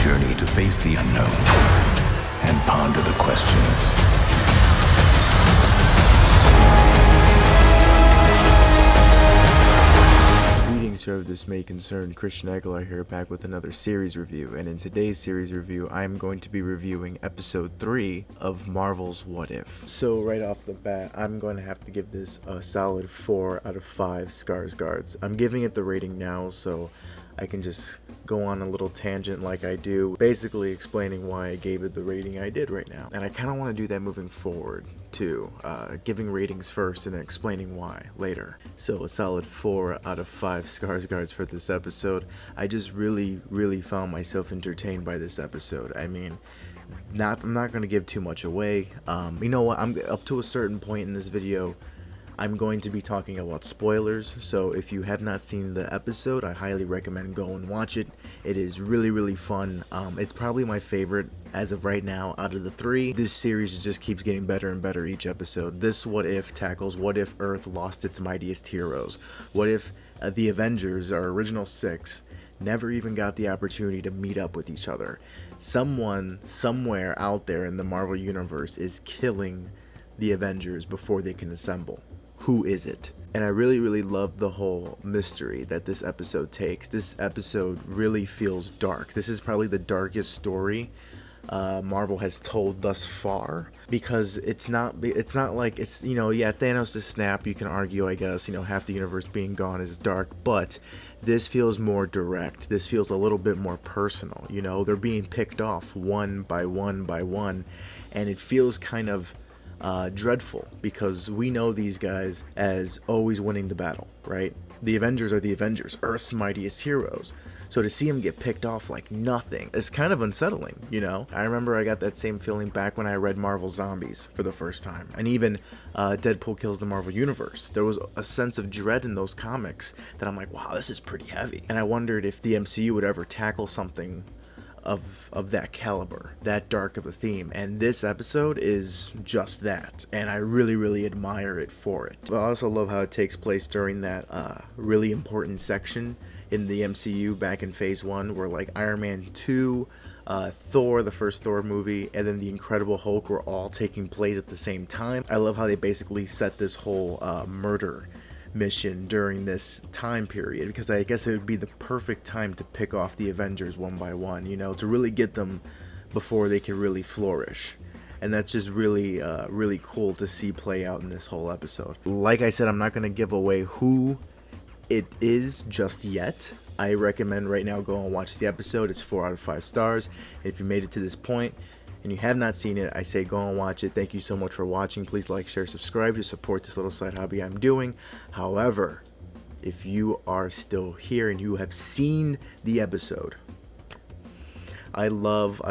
journey to face the unknown and ponder the questions. Of this may concern Christian Aguilar here, back with another series review, and in today's series review I'm going to be reviewing episode 3 of Marvel's What If. So right off the bat, I'm going to have to give this a solid 4 out of 5 Skarsgårds. I'm giving it the rating now so I can just go on a little tangent like I do, basically explaining why I gave it the rating I did right now. And I kind of want to do that moving forward too, giving ratings first and then explaining why later. So a solid 4 out of 5 Skarsgårds for this episode. I just really found myself entertained by this episode. I mean, I'm not going to give too much away. You know what, I'm up to a certain point in this video, I'm going to be talking about spoilers, so if you have not seen the episode, I highly recommend go and watch it. It is really fun. It's probably my favorite as of right now out of the 3. This series just keeps getting better and better each episode. This What If tackles what if Earth lost its mightiest heroes? What if the Avengers, our original 6, never even got the opportunity to meet up with each other? Someone, somewhere out there in the Marvel Universe is killing the Avengers before they can assemble. Who is it? And I really love the whole mystery that this episode takes. This episode really feels dark. This is probably the darkest story Marvel has told thus far, because it's not like it's, you know, yeah, Thanos' snap, you can argue, I guess, you know, half the universe being gone is dark, but this feels more direct. This feels a little bit more personal. You know, they're being picked off one by one, and it feels kind of dreadful, because we know these guys as always winning the battle, right? The Avengers are the Avengers, Earth's mightiest heroes. So to see them get picked off like nothing is kind of unsettling, you know? I remember I got that same feeling back when I read Marvel Zombies for the first time, and even Deadpool Kills the Marvel Universe. There was a sense of dread in those comics that I'm like, wow, this is pretty heavy. And I wondered if the MCU would ever tackle something of that caliber, that dark of a theme, and this episode is just that, and I really admire it for it. But I also love how it takes place during that really important section in the MCU back in Phase 1, where like Iron Man 2, Thor, the first Thor movie, and then the Incredible Hulk were all taking place at the same time. I love how they basically set this whole murder mission during this time period, because I guess it would be the perfect time to pick off the Avengers one by one, you know, to really get them before they can really flourish. And that's just really cool to see play out in this whole episode. Like I said, I'm not going to give away who it is just yet. I recommend right now go and watch the episode. It's 4 out of 5 stars. If you made it to this point and you have not seen it, I say go and watch it. Thank you so much for watching. Please like, share, subscribe to support this little side hobby I'm doing. However, if you are still here and you have seen the episode, I love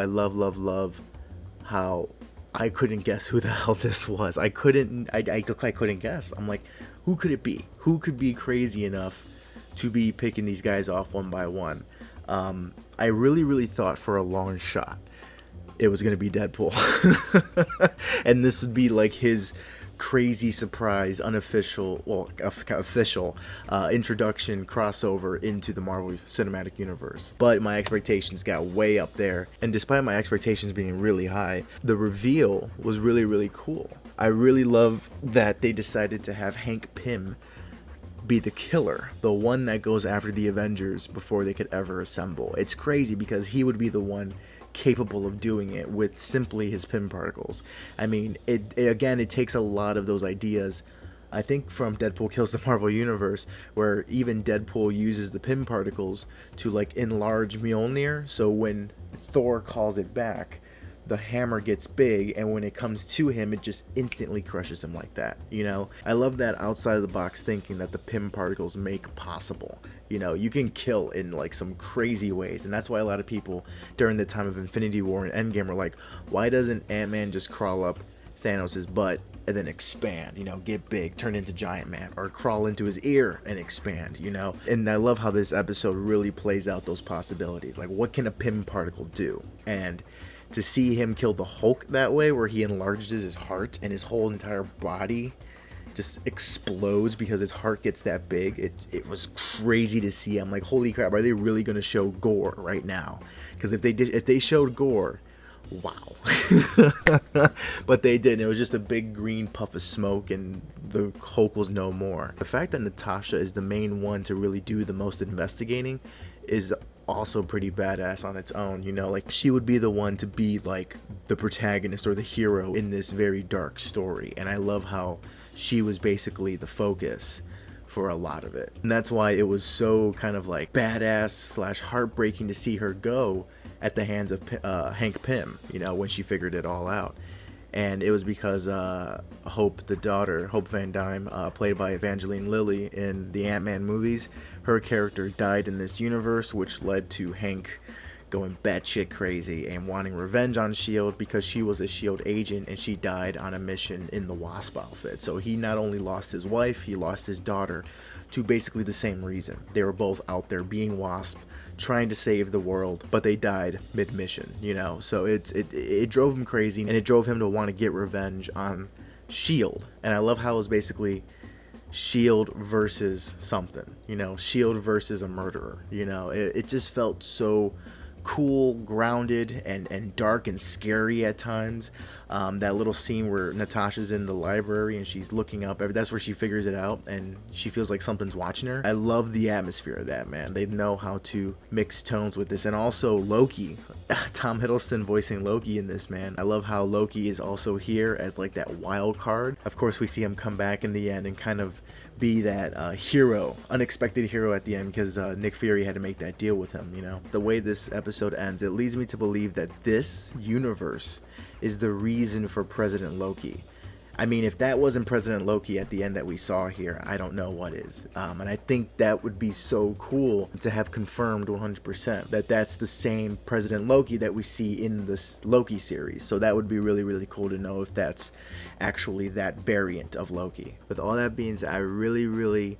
how I couldn't guess who the hell this was. I couldn't guess. I'm like, who could it be? Who could be crazy enough to be picking these guys off one by one? I really thought for a long shot it was going to be Deadpool. And this would be like his crazy surprise, unofficial, well, official introduction crossover into the Marvel Cinematic Universe. But my expectations got way up there, and despite my expectations being really high, the reveal was really cool. I really love that they decided to have Hank Pym be the killer, the one that goes after the Avengers before they could ever assemble. It's crazy because he would be the one capable of doing it with simply his Pym particles. I mean, it takes a lot of those ideas, I think, from Deadpool Kills the Marvel Universe, where even Deadpool uses the Pym particles to like enlarge Mjolnir, so when Thor calls it back, the hammer gets big, and when it comes to him, it just instantly crushes him like that, you know? I love that outside of the box thinking that the Pym particles make possible. You know, you can kill in like some crazy ways, and that's why a lot of people during the time of Infinity War and Endgame were like, why doesn't Ant-Man just crawl up Thanos' butt and then expand, you know, get big, turn into Giant Man, or crawl into his ear and expand, you know? And I love how this episode really plays out those possibilities. Like, what can a Pym particle do? And to see him kill the Hulk that way, where he enlarges his heart and his whole entire body just explodes because his heart gets that big. It was crazy to see. I'm like, holy crap, are they really gonna show gore right now? Because if they showed gore, wow. But they didn't. It was just a big green puff of smoke and the Hulk was no more. The fact that Natasha is the main one to really do the most investigating is also pretty badass on its own. You know, like, she would be the one to be like the protagonist or the hero in this very dark story, and I love how she was basically the focus for a lot of it. And that's why it was so kind of like badass / heartbreaking to see her go at the hands of Hank Pym, you know, when she figured it all out. And it was because Hope, the daughter, Hope Van Dyne, played by Evangeline Lilly in the Ant-Man movies, her character died in this universe, which led to Hank going batshit crazy and wanting revenge on S.H.I.E.L.D. because she was a S.H.I.E.L.D. agent and she died on a mission in the Wasp outfit. So he not only lost his wife, he lost his daughter to basically the same reason. They were both out there being Wasp, trying to save the world, but they died mid-mission, you know. So it drove him crazy, and it drove him to want to get revenge on S.H.I.E.L.D. And I love how it was basically S.H.I.E.L.D. versus something, you know, S.H.I.E.L.D. versus a murderer, you know. It just felt so cool, grounded, and dark and scary at times. That little scene where Natasha's in the library and she's looking up, that's where she figures it out and she feels like something's watching her. I love the atmosphere of that, man. They know how to mix tones with this. And also Loki, Tom Hiddleston voicing Loki in this, man. I love how Loki is also here as like that wild card. Of course, we see him come back in the end and kind of be that hero, unexpected hero at the end, because Nick Fury had to make that deal with him, you know. The way this episode ends, it leads me to believe that this universe is the reason for President Loki. I mean, if that wasn't President Loki at the end that we saw here, I don't know what is. And I think that would be so cool to have confirmed 100% that that's the same President Loki that we see in this Loki series. So that would be really, really cool to know if that's actually that variant of Loki. With all that being said, I really, really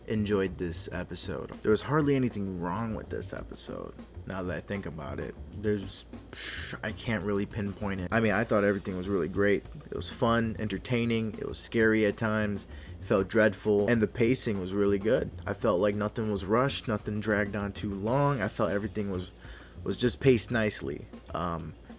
enjoyed this episode. There was hardly anything wrong with this episode. Now that I think about it, I can't really pinpoint it. I mean, I thought everything was really great. It was fun, entertaining, it was scary at times, it felt dreadful, and the pacing was really good. I felt like nothing was rushed, nothing dragged on too long. I felt everything was just paced nicely.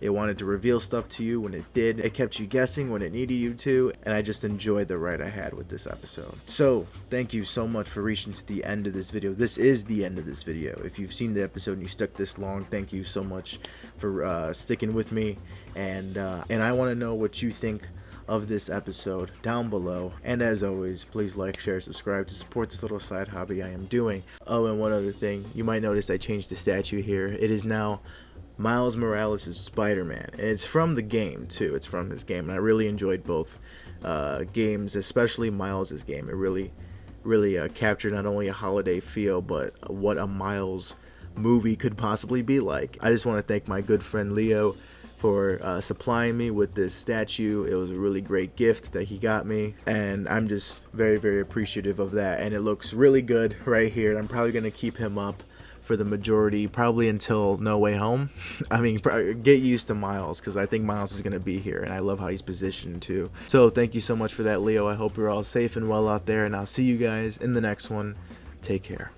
It wanted to reveal stuff to you when it did. It kept you guessing when it needed you to, and I just enjoyed the ride I had with this episode. So, thank you so much for reaching to the end of this video. This is the end of this video. If you've seen the episode and you stuck this long, thank you so much for sticking with me. And I want to know what you think of this episode down below. And as always, please like, share, subscribe to support this little side hobby I am doing. Oh, and one other thing, you might notice I changed the statue here. It is now Miles Morales' Spider-Man, and it's from the game too. It's from this game, and I really enjoyed both games, especially Miles' game. It really captured not only a holiday feel, but what a Miles movie could possibly be like. I just want to thank my good friend Leo for supplying me with this statue. It was a really great gift that he got me, and I'm just very, very appreciative of that. And it looks really good right here, and I'm probably going to keep him up for the majority, probably until No Way Home. I mean, get used to Miles, because I think Miles is going to be here, and I love how he's positioned too. So thank you so much for that, Leo. I hope you're all safe and well out there, and I'll see you guys in the next one. Take care.